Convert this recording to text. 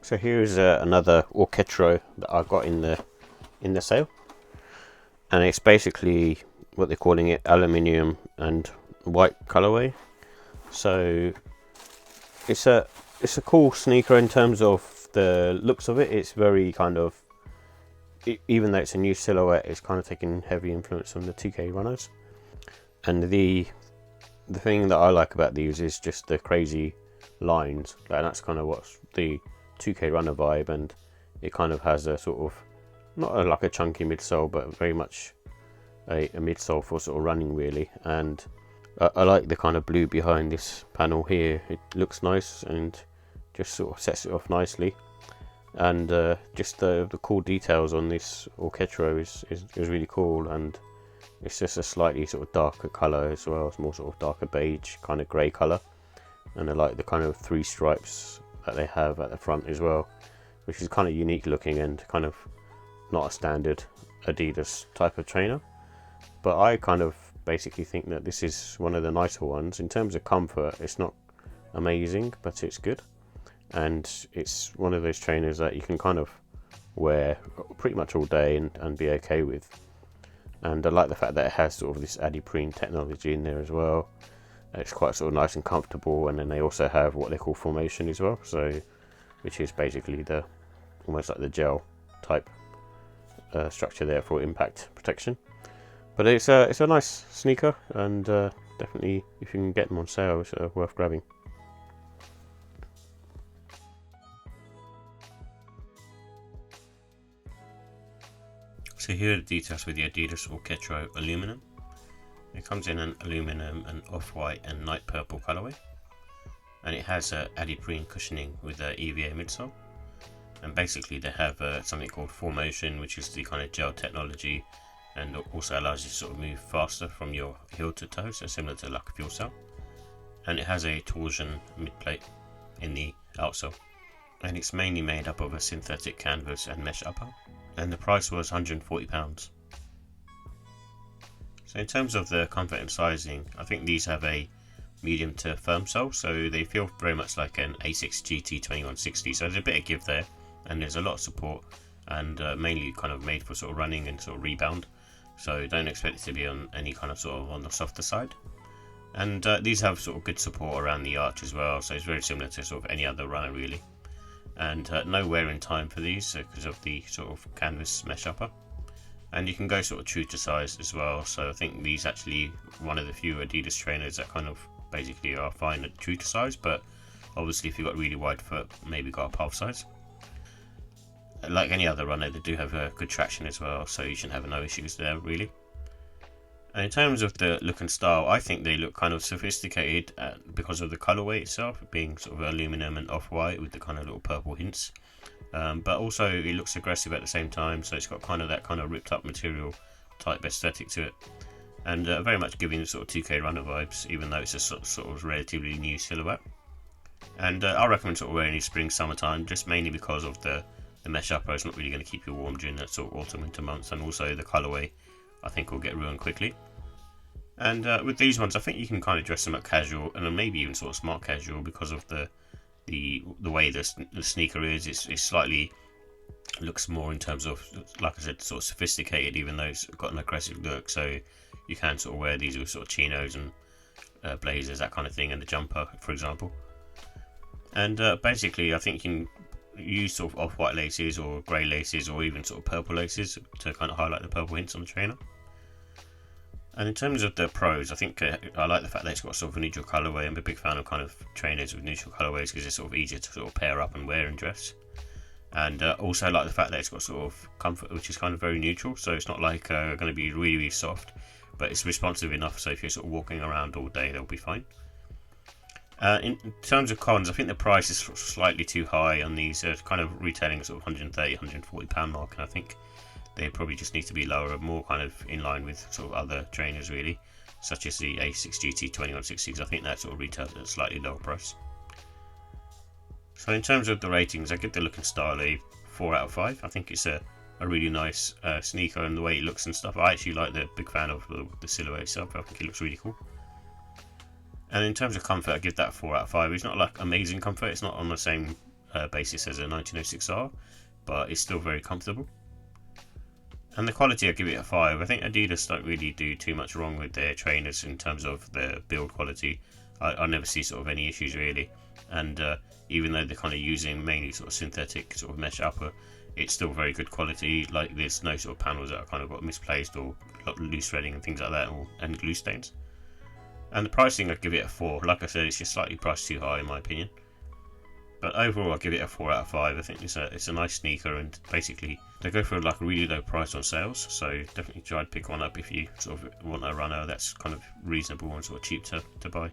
So here's another Orketro that I got in the sale, and it's basically what they're calling it, aluminium and white colorway. So it's a cool sneaker in terms of the looks of it. It's very kind of, even though it's a new silhouette, it's kind of taking heavy influence from the 2K runners. And the thing that I like about these is just the crazy lines. Like, that's kind of what's the 2K runner vibe, and it kind of has a sort of, not like a chunky midsole, but very much a midsole for sort of running really. And I like the kind of blue behind this panel here. It looks nice and just sort of sets it off nicely. And just the cool details on this Orketro is really cool, and it's just a slightly sort of darker colour as well. It's more sort of darker beige, kind of grey colour. And I like the kind of 3 stripes that they have at the front as well, which is kind of unique looking and kind of not a standard Adidas type of trainer. But I kind of basically think that this is one of the nicer ones. In terms of comfort, it's not amazing, but it's good. And it's one of those trainers that you can kind of wear pretty much all day and be okay with. And I like the fact that it has sort of this Adidas technology in there as well. It's quite sort of nice and comfortable, and then they also have what they call formation as well, so which is basically the almost like the gel type structure there for impact protection. But it's a nice sneaker, and definitely if you can get them on sale, it's worth grabbing. So here are the details with the Adidas Orketro Aluminium. It comes in an aluminium and off-white and night purple colourway, and it has Adidas cushioning with a EVA midsole. And basically they have something called formation, which is the kind of gel technology, and also allows you to sort of move faster from your heel to toe, so similar to like a fuel cell. And it has a torsion mid-plate in the outsole, and it's mainly made up of a synthetic canvas and mesh upper, and the price was £140. So in terms of the comfort and sizing, I think these have a medium to firm sole, so they feel very much like an Asics GT 2160, so there's a bit of give there, and there's a lot of support, and mainly kind of made for sort of running and sort of rebound, so don't expect it to be on any kind of sort of on the softer side. And these have sort of good support around the arch as well, so it's very similar to sort of any other runner really. And no wear in time for these because of the sort of canvas mesh upper. And you can go sort of true to size as well, so I think these actually one of the few Adidas trainers that kind of basically are fine at true to size, but obviously if you've got really wide foot, maybe got a half size. Like any other runner, they do have a good traction as well, so you shouldn't have no issues there really. And in terms of the look and style, I think they look kind of sophisticated because of the colourway itself, being sort of aluminum and off-white with the kind of little purple hints. But also it looks aggressive at the same time, so it's got kind of that kind of ripped up material type aesthetic to it, and very much giving the sort of 2K runner vibes, even though it's a sort of relatively new silhouette. And I recommend sort of wearing these spring summertime, just mainly because of the mesh upper is not really going to keep you warm during that sort of autumn winter months, and also the colourway I think will get ruined quickly. And with these ones, I think you can kind of dress them up casual, and then maybe even sort of smart casual, because of the way the sneaker is. It's slightly looks more in terms of, like I said, sort of sophisticated, even though it's got an aggressive look. So you can sort of wear these with sort of chinos and blazers, that kind of thing, and the jumper, for example. And basically, I think you can use sort of off-white laces or grey laces or even sort of purple laces to kind of highlight the purple hints on the trainer. And in terms of the pros, I think I like the fact that it's got sort of a neutral colourway. I'm a big fan of kind of trainers with neutral colourways because it's sort of easier to sort of pair up and wear and dress. And also I like the fact that it's got sort of comfort, which is kind of very neutral, so it's not like going to be really, really soft, but it's responsive enough, so if you're sort of walking around all day, they'll be fine. In terms of cons, I think the price is slightly too high on these, kind of retailing at sort of £130, £140 mark, and I think they probably just need to be lower, more kind of in line with sort of other trainers really, such as the Asics GT 2160s. I think that sort of retails at a slightly lower price. So in terms of the ratings, I give the look and style a 4 out of 5. I think it's a really nice sneaker, and the way it looks and stuff. I actually like big fan of the silhouette itself. I think it looks really cool. And in terms of comfort, I give that 4 out of 5. It's not like amazing comfort. It's not on the same basis as a 1906R, but it's still very comfortable. And the quality, I give it a 5. I think Adidas don't really do too much wrong with their trainers in terms of their build quality. I never see sort of any issues really, and even though they're kind of using mainly sort of synthetic sort of mesh upper, it's still very good quality. Like there's no sort of panels that are kind of got misplaced or loose threading and things like that, and glue stains. And the pricing, I'd give it a 4. Like I said, it's just slightly priced too high in my opinion. But overall, I'll give it a 4 out of 5. I think it's a nice sneaker, and basically they go for like a really low price on sales. So definitely try to pick one up if you sort of want a runner that's kind of reasonable and sort of cheap to buy.